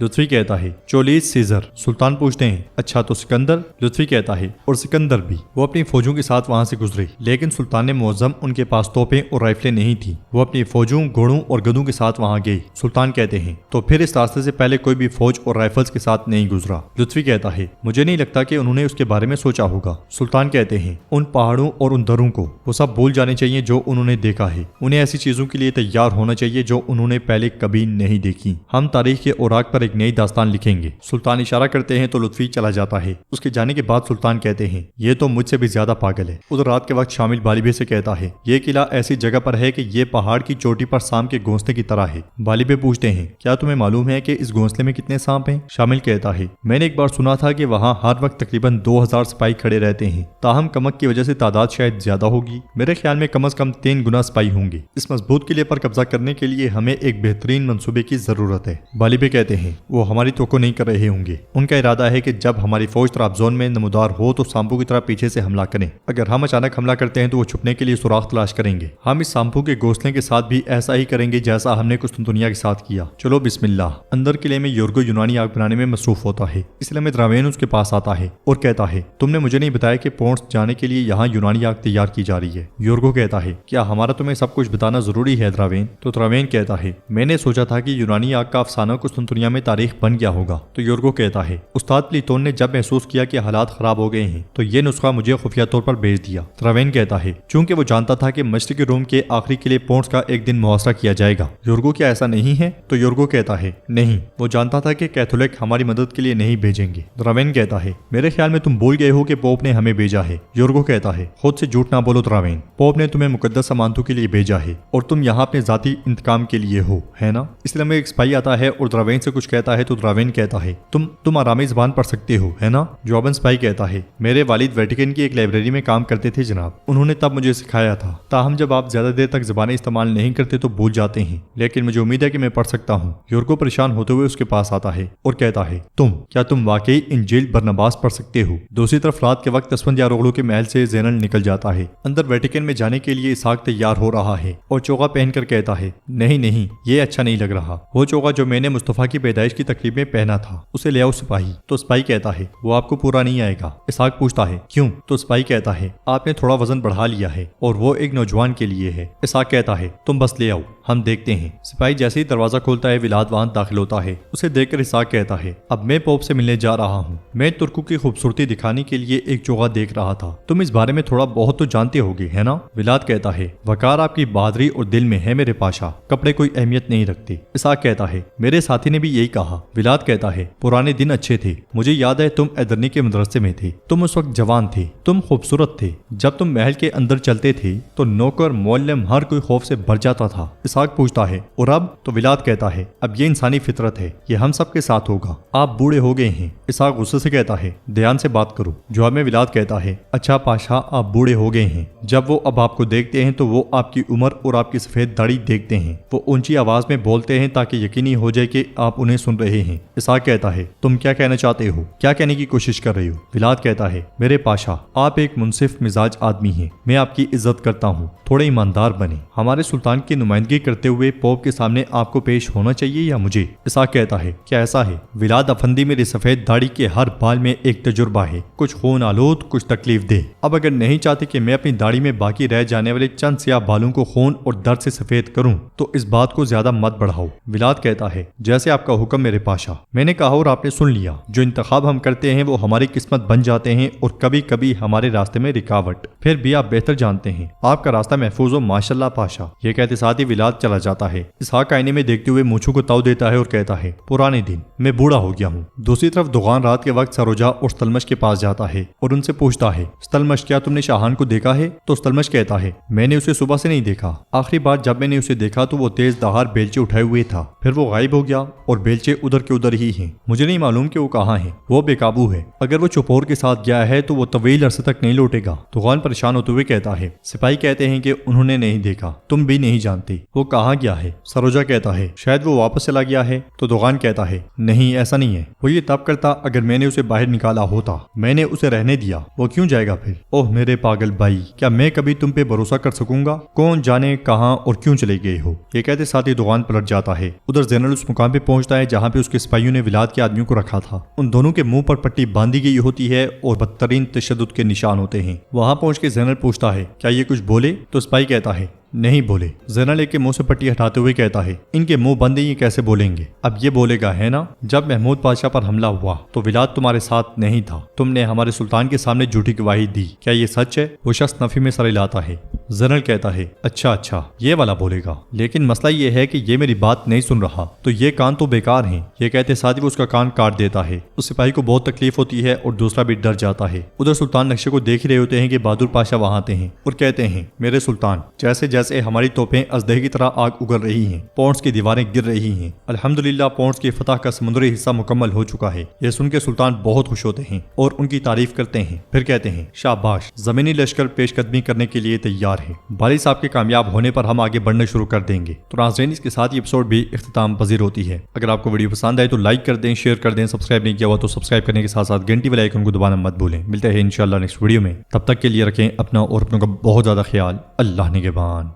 لطفی کہتا ہے Julius scissor. سلطان پوچھتے ہیں اچھا تو سکندر؟ لطفی کہتا ہے اور سکندر بھی، وہ اپنی فوجوں کے ساتھ وہاں سے گزرے، لیکن سلطان نے معظم ان کے پاس توپیں اور رائفلیں نہیں تھی، وہ اپنی فوجوں، گھوڑوں اور گدھوں کے ساتھ وہاں گئے۔ سلطان کہتے ہیں تو پھر اس راستے سے پہلے کوئی بھی فوج اور رائفلز کے ساتھ نہیں گزرا؟ لطفی کہتا ہے مجھے نہیں لگتا کہ انہوں نے اس کے بارے میں سوچا ہوگا۔ سلطان کہتے ہیں ان پہاڑوں اور ان دروں کو وہ سب بھول جانے چاہیے جو انہوں نے دیکھا ہے، انہیں ایسی چیزوں کے لیے تیار ہونا چاہیے جو انہوں نے پہلے کبھی نہیں دیکھی۔ ہم تاریخ کے اوراق پر ایک نئی داستان لکھیں گے۔ سلطان اشارہ کرتے ہیں تو لطفی چلا جاتا ہے۔ اس کے جانے کے بعد سلطان کہتے ہیں یہ تو مجھ سے بھی زیادہ پاگل ہے۔ ادھر رات کے وقت شامل بالیبے سے کہتا ہے یہ قلعہ ایسی جگہ پر ہے کہ یہ پہاڑ کی چوٹی پر سانپ کے گھونسلے کی طرح ہے۔ بالیبے پوچھتے ہیں کیا تمہیں معلوم ہے کہ اس گھونسلے میں کتنے سانپ ہیں؟ شامل کہتا ہے میں نے ایک بار سنا تھا کہ وہاں ہر وقت تقریباً 2000 سپاہی کھڑے رہتے ہیں، تاہم کمک کی وجہ سے تعداد شاید زیادہ ہوگی۔ میرے خیال میں کم از کم 3 گنا سپاہی ہوں گے۔ اس مضبوط قلعے پر قبضہ کرنے کے لیے ہمیں ایک بہترین منصوبے کی ضرورت ہے۔ بالیبے کہتے ہیں وہ ہماری توقع نہیں کر رہے ہوں گے، ان کا ارادہ ہے کہ جب ہماری فوج طرابزون میں نمودار ہو تو سانپوں کی طرح پیچھے سے حملہ کریں۔ اگر ہم اچانک حملہ کرتے ہیں تو وہ چھپنے کے لیے سوراخ تلاش کریں گے۔ ہم اس سانپوں کے گھونسلے کے ساتھ بھی ایسا ہی کریں گے جیسا ہم نے قسطنطنیہ کے ساتھ کیا۔ چلو بسم اللہ۔ اندر قلعے میں یورگو یونانی آگ بنانے میں مصروف ہوتا ہے، اس لیے دراوین اس کے پاس آتا ہے اور کہتا ہے تم نے مجھے نہیں بتایا کہ پونٹس جانے کے لیے یہاں یونانی آگ تیار کی جا رہی ہے۔ یورگو کہتا ہے کیا ہمارا تمہیں سب کچھ بتانا ضروری ہے دراوین؟ تو دراوین کہتا ہے میں نے سوچا تھا کہ یونانی آگ کا افسانہ قسطنطنیہ میں تاریخ بن گیا ہوگا۔ تو یورگو کہتا ہے استاد پلیٹون نے جب محسوس کیا کہ حالات خراب ہو گئے ہیں تو یہ نسخہ مجھے خفیہ طور پر بھیج دیا۔ دراوین کہتا ہے چونکہ وہ جانتا تھا کہ مشرقی روم کے آخری قلعے پونٹس کا ایک دن محاصرہ کیا جائے گا۔ یورگو کیا ایسا نہیں ہے؟ تو یورگو کہتا ہے نہیں، وہ جانتا تھا کہ کیتھولک ہماری مدد کے لیے نہیں بھیجیں گے۔ دراوین کہتا ہے میرے خیال میں تم بھول گئے ہو کہ پوپ نے ہمیں بھیجا ہے۔ یورگو کہتا ہے خود سے جھوٹ نہ بولو دراوین، پوپ نے تمہیں مقدس امانتوں کے لیے بھیجا ہے اور تم یہاں اپنے ذاتی انتقام کے لیے ہو، ہے نا؟ اس لیے میں ایک سپاہی آتا ہے اور دراوین سے کچھ کہتا ہے تو دراوین کہتا ہے تم آرامی زبان پڑھ سکتے ہو، ہے نا؟ جواباً سپاہی کہتا ہے میرے والد ویٹیکن کی ایک لائبریری میں کام کرتے تھے جناب، انہوں نے تب مجھے سکھایا تھا، تاہم جب آپ زیادہ دیر تک زبانیں استعمال نہیں کرتے تو بھول جاتے ہیں، لیکن مجھے امید ہے کہ میں پڑھ سکتا ہوں۔ یورگو پریشان ہوتے ہوئے اس کے پاس آتا ہے اور کہتا ہے کیا تم واقعی انجیل برنباس پڑھ سکتے ہو؟ دوسری طرف رات کے وقت اسفندیاروغلو کے محل سے زینل نکل جاتا ہے، اندر ویٹیکن میں جانے کے لیے اسحاق تیار ہو رہا ہے اور چوغا پہن کر کہتا ہے نہیں یہ اچھا نہیں لگ رہا، وہ چوغا جو میں نے مصطفیٰ کی پیدائش کی تقریب میں پہنا تھا اسے لے آؤ سپاہی۔ تو سپاہی کہتا ہے وہ آپ کو پورا نہیں آئے گا۔ اسحاق پوچھتا ہے کیوں؟ تو سپاہی کہتا ہے آپ نے تھوڑا وزن بڑھا لیا ہے اور وہ ایک نوجوان کے لیے ہے۔ اسحاق کہتا ہے تم بس لے آؤ، ہم دیکھتے ہیں۔ سپاہی جیسے ہی دروازہ کھولتا ہے ولاد وہاں داخل ہوتا ہے، اسے دیکھ کر اسحاق کہتا ہے اب میں پوپ سے ملنے جا رہا ہوں، میں ترکوں کی خوبصورتی دکھانے کے لیے ایک چوغا دیکھ رہا تھا، تم اس بارے میں تھوڑا بہت تو جانتے ہوگے ہے نا؟ ولاد کہتا ہے وقار آپ کی بہادری اور دل میں ہے میرے پاشا، کپڑے کوئی اہمیت نہیں رکھتے۔ اسحاق کہتا ہے میرے ساتھی نے بھی یہی کہا۔ ولاد کہتا ہے پرانے دن اچھے تھے، مجھے یاد ہے تم ایدرنی کے مدرسے میں تھے، تم اس وقت جوان تھے، تم خوبصورت تھے، جب تم محل کے اندر چلتے تھے تو نوکر معلم ہر کوئی خوف سے بھر جاتا تھا۔ اسحاق پوچھتا ہے اور اب؟ تو ولاد کہتا ہے اب یہ انسانی فطرت ہے، یہ ہم سب کے ساتھ ہوگا، آپ بوڑھے ہو گئے ہیں۔ اسحاق غصے سے کہتا ہے دھیان سے بات کرو۔ جواب میں ولاد کہتا ہے اچھا پاشا آپ بوڑھے ہو گئے ہیں، جب وہ اب آپ کو دیکھتے ہیں تو وہ آپ کی عمر اور آپ کی سفید داڑھی دیکھتے ہیں، وہ اونچی آواز میں بولتے ہیں تاکہ یقینی ہو جائے کہ آپ انہیں سن رہے ہیں۔ اسحاق کہتا ہے تم کیا کہنا چاہتے ہو، کیا کہنے کی کوشش کر رہے ہو؟ ولاد کہتا ہے میرے پاشا آپ ایک منصف مزاج آدمی ہیں، میں آپ کی عزت کرتا ہوں، تھوڑے ایماندار بنے، ہمارے سلطان کی نمائندگی کرتے ہوئے پوپ کے سامنے آپ کو پیش ہونا چاہیے یا مجھے؟ اسحاق کہتا ہے کیا ایسا ہے؟ ولاد افندی میری سفید داڑھی کے ہر بال میں ایک تجربہ ہے، کچھ خون آلود، کچھ تکلیف دہ، اب اگر نہیں چاہتے کہ میں اپنی داڑھی میں باقی رہ جانے والے چند سیاہ بالوں کو خون اور درد سے سفید کروں تو اس بات کو زیادہ مت بڑھاؤ۔ ولاد کہتا ہے جیسے آپ کا حکم میرے پاشا، میں نے کہا اور آپ نے سن لیا، جو انتخاب ہم کرتے ہیں وہ ہماری قسمت بن جاتے ہیں اور کبھی کبھی ہمارے راستے میں رکاوٹ، پھر بھی آپ بہتر جانتے ہیں، آپ کا راستہ محفوظ ہو ماشاءاللہ پاشا۔ یہ کہتے ساتھ ہی ولاد چلا جاتا ہے۔ اسحاق آئینے میں دیکھتے ہوئے مونچھوں کو تاؤ دیتا ہے اور کہتا ہے پرانے دن، میں بوڑھا ہو گیا ہوں۔ دوسری طرف دوغان رات کے وقت سروجا اور ستلمش کے پاس جاتا ہے اور ان سے پوچھتا ہے ستلمش کیا تم نے شاہان کو دیکھا ہے؟ تو ستلمش کہتا ہے میں نے اسے صبح سے نہیں دیکھا، آخری بار جب میں نے اسے دیکھا تو وہ تیز دہار بیلچے اٹھائے ہوئے تھا، پھر وہ غائب ہو گیا اور بیلچے ادھر کے ادھر ہی ہیں، مجھے نہیں معلوم کہ وہ کہاں ہے، وہ بے قابو ہے، اگر وہ چوپور کے ساتھ گیا ہے تو وہ طویل عرصے تک نہیں لوٹے گا۔ دوغان پریشان ہوتے ہوئے کہتا ہے سپاہی کہتے ہیں کہ انہوں نے نہیں دیکھا، تم بھی نہیں جانتے، وہ کہاں گیا ہے؟ سروجا کہتا ہے شاید وہ واپس چلا گیا ہے۔ تو دوغان کہتا ہے نہیں ایسا نہیں ہے، وہ یہ تب کرتا اگر میں نے اسے باہر نکالا ہوتا، میں نے اسے رہنے دیا، وہ کیوں جائے گا پھر؟ اوہ میرے پاگل بھائی، کیا میں کبھی تم پہ بھروسہ کر سکوں گا؟ کون جانے کہاں اور کیوں چلے گئے ہو؟ یہ کہتے ساتھ ہی دوغان پلٹ جاتا ہے۔ ادھر زینل اس مقام پہ پہنچتا ہے جہاں پہ اس کے سپاہیوں نے ولاد کے آدمیوں کو رکھا تھا۔ ان دونوں کے منہ پر پٹی باندھی گئی ہوتی ہے اور بدترین تشدد کے نشان ہوتے ہیں۔ وہاں پہنچ کے زینل پوچھتا ہے کیا یہ کچھ بولے؟ تو سپاہی کہتا ہے نہیں بولے۔ زینل ایک کے منہ سے پٹی ہٹاتے ہوئے کہتا ہے ان کے منہ بندے یہ کیسے بولیں گے؟ اب یہ بولے گا ہے نا، جب محمود پاشا پر حملہ ہوا تو ولاد تمہارے ساتھ نہیں تھا، تم نے ہمارے سلطان کے سامنے جھوٹی گواہی دی، کیا یہ سچ ہے؟ وہ شخص نفی میں سر ہلاتا ہے۔ زینل کہتا ہے اچھا یہ والا بولے گا، لیکن مسئلہ یہ ہے کہ یہ میری بات نہیں سن رہا، تو یہ کان تو بیکار ہیں۔ یہ کہتے ساتھ ہی وہ اس کا کان کاٹ دیتا ہے۔ اس سپاہی کو بہت تکلیف ہوتی ہے اور دوسرا بھی ڈر جاتا ہے۔ ادھر سلطان نقشے کو دیکھ رہے ہوتے ہیں کہ بہادر پاشا وہاں آتے ہیں اور کہتے ہیں میرے سلطان، جیسے جیسے ہماری توپیں ازدہے کی طرح آگ اگل رہی ہیں، پونٹس کی دیواریں گر رہی ہیں، الحمدللہ پونٹس کی فتح کا سمندری حصہ مکمل ہو چکا ہے۔ یہ سن کے سلطان بہت خوش ہوتے ہیں اور ان کی تعریف کرتے ہیں، پھر کہتے ہیں شاباش، زمینی لشکر پیش قدمی کرنے کے لیے تیار ہے، بالی صاحب کے کامیاب ہونے پر ہم آگے بڑھنا شروع کر دیں گے۔ تو ناظرین اس کے ساتھ یہ ایپیسوڈ بھی اختتام پذیر ہوتی ہے۔ اگر آپ کو ویڈیو پسند آئے تو لائک کر دیں، شیئر کر دیں، سبسکرائب نہیں کیا ہوا تو سبسکرائب کرنے کے ساتھ ساتھ گھنٹی والے آئیکن کو دبانا مت بھولیں۔ ملتے ہیں انشاءاللہ نیکسٹ ویڈیو میں، تب تک کے لیے رکھیں اپنا اور اپنوں کا بہت زیادہ خیال۔ اللہ نگہبان۔